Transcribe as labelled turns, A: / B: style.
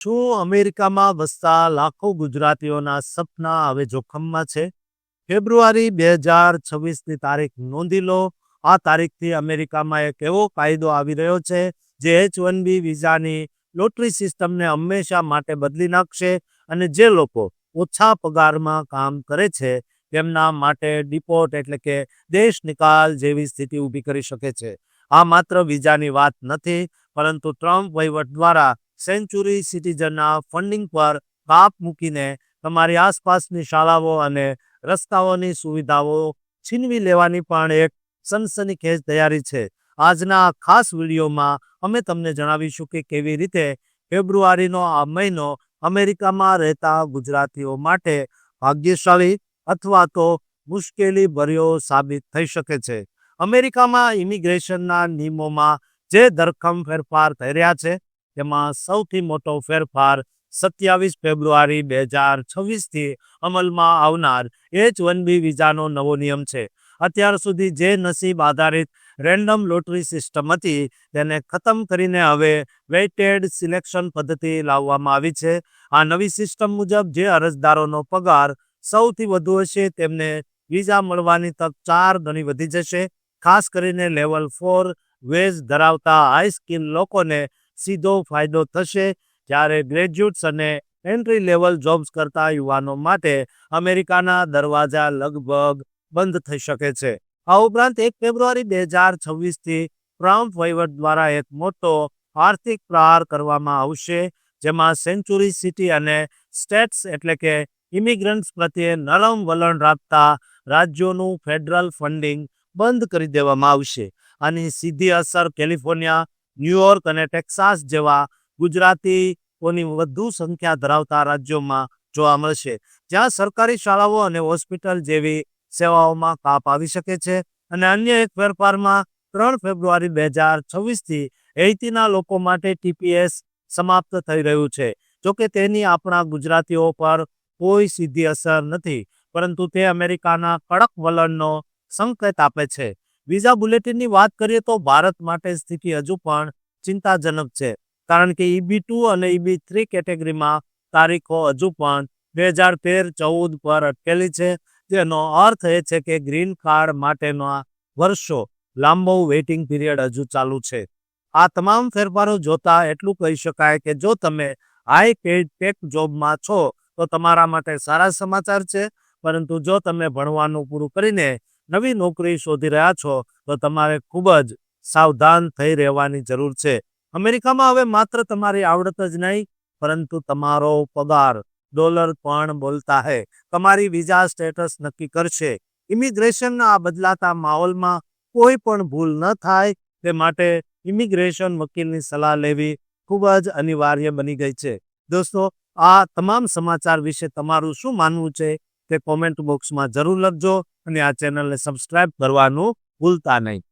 A: શું અમેરિકામાં વસતા લાખો ગુજરાતીઓના સપના હવે જોખમમાં છે? ફેબ્રુઆરી 2026ની તારીખ નોંધી લો. આ તારીખથી અમેરિકામાં એક એવો કાયદો આવી રહ્યો છે જે H-1B વિઝાની લોટરી સિસ્ટમને હંમેશા માટે બદલી નાખશે અને જે લોકો ઓછા પગારમાં કામ કરે છે તેમના માટે ડિપોર્ટ એટલે કે દેશ નિકાલ જેવી સ્થિતિ ઊભી કરી શકે છે. આ માત્ર વિઝાની વાત નથી, પરંતુ ટ્રમ્પ વહીવટ દ્વારા સેન્ચુરી સિટીઝનના ફંડિંગ પર કાપ મૂકીને તમારી આસપાસની શાળાઓ અને રસ્તાઓની સુવિધાઓ છીનવી લેવાની પણ એક સનસનીખેજ તૈયારી છે. આજના ખાસ વિડીયોમાં અમે તમને જણાવીશું કે કેવી રીતે ફેબ્રુઆરીનો આ મહિનો અમેરિકામાં રહેતા ગુજરાતીઓ માટે ભાગ્યશાળી અથવા તો મુશ્કેલી ભર્યો સાબિત થઈ શકે છે. અમેરિકામાં ઇમિગ્રેશનના નિયમોમાં જે ધરખમ ફેરફાર થઈ રહ્યા છે તેમાં સૌથી મોટો ફેરફાર 27 ફેબ્રુઆરી 2026થી અમલમાં આવનાર H-1B વિઝાનો નવો નિયમ છે. અત્યાર સુધી જે નસીબ આધારિત રેન્ડમ લોટરી સિસ્ટમ હતી તેને ખતમ કરીને હવે વેઇટેડ સિલેક્શન પદ્ધતિ લાવવામાં આવી છે. આ નવી સિસ્ટમ મુજબ જે અરજદારોનો પગાર સૌથી વધુ હશે તેમને વિઝા મળવાની તક 4 ગણી વધી જશે. ખાસ કરીને લેવલ 4 વેજ ધરાવતા હાઈ સ્કિલ લોકોને સીધો ફાયદો થશે, જ્યારે ગ્રેજ્યુએટ્સ અને એન્ટ્રી લેવલ જોબ્સ કરતા યુવાનો માટે અમેરિકાના દરવાજા લગભગ બંધ થઈ શકે છે. આ ઉપરાંત 1 ફેબ્રુઆરી 2026થી ટ્રમ્પ વહીવટ દ્વારા એક મોટો આર્થિક પ્રહાર કરવામાં આવશે, જેમાં સેન્ચુરી સિટી અને સ્ટેટ્સ એટલે કે ઇમિગ્રન્ટ્સ પ્રત્યે નરમ વલણ રાખતા રાજ્યોનું ફેડરલ ફંડિંગ બંધ કરી દેવામાં આવશે. આની સીધી અસર કેલિફોર્નિયા, ન્યુયોર્ક અને ટેક્સાસ જેવા ગુજરાતીઓની વધુ સંખ્યા ધરાવતા રાજ્યોમાં જોવા મળશે, જ્યાં સરકારી શાળાઓ અને હોસ્પિટલ જેવી સેવાઓમાં કાપ આવી શકે છે. અને અન્ય એક ફેરફારમાં 3 ફેબ્રુઆરી 2026થી હૈતીના લોકો માટે TPS સમાપ્ત થઈ રહ્યું છે. જોકે તેની આપણા ગુજરાતીઓ પર કોઈ સીધી અસર નથી, પરંતુ તે અમેરિકાના કડક વલણનો સંકેત આપે છે. વિઝા બુલેટિનની વાત કરીએ તો ભારત માટે સ્થિતિ હજુ પણ ચિંતાજનક છે, કારણ કે EB-2 અને EB-3 કેટેગરીમાં તારીખો હજુ પણ 2013-14 પર અટકેલી છે. જેનો અર્થ એ છે કે ગ્રીન કાર્ડ માટેના વર્ષો લાંબો વેઇટિંગ પીરિયડ હજુ ચાલુ છે. આ તમામ ફેરફારો જોતા એટલું કહી શકાય કે જો તમે હાઈ પેઇડ ટેક જોબમાં છો તો તમારા માટે સારા સમાચાર છે, પરંતુ જો તમે ભણવાનું પૂરું કરીને નવી નોકરી શોધી રહ્યા છો તો તમારે ખૂબ જ સાવધાન થઈ રહેવાની જરૂર છે. અમેરિકામાં હવે માત્ર તમારી આવડત જ નહીં, પરંતુ તમારો પગાર ડોલર પણ બોલતા હૈ. તમારી વિઝા સ્ટેટસ નક્કી કરશે. ઇમિગ્રેશનના આ બદલાતા માહોલમાં કોઈ પણ ભૂલ ન થાય તે માટે ઇમિગ્રેશન વકીલની સલાહ લેવી ખૂબ જ અનિવાર્ય બની ગઈ છે. દોસ્તો, આ તમામ સમાચાર વિશે તમારું શું માનવું છે તે કોમેન્ટ બોક્સમાં જરૂર લખજો અને આ ચેનલને સબસ્ક્રાઇબ કરવાનું ભૂલતા નહીં.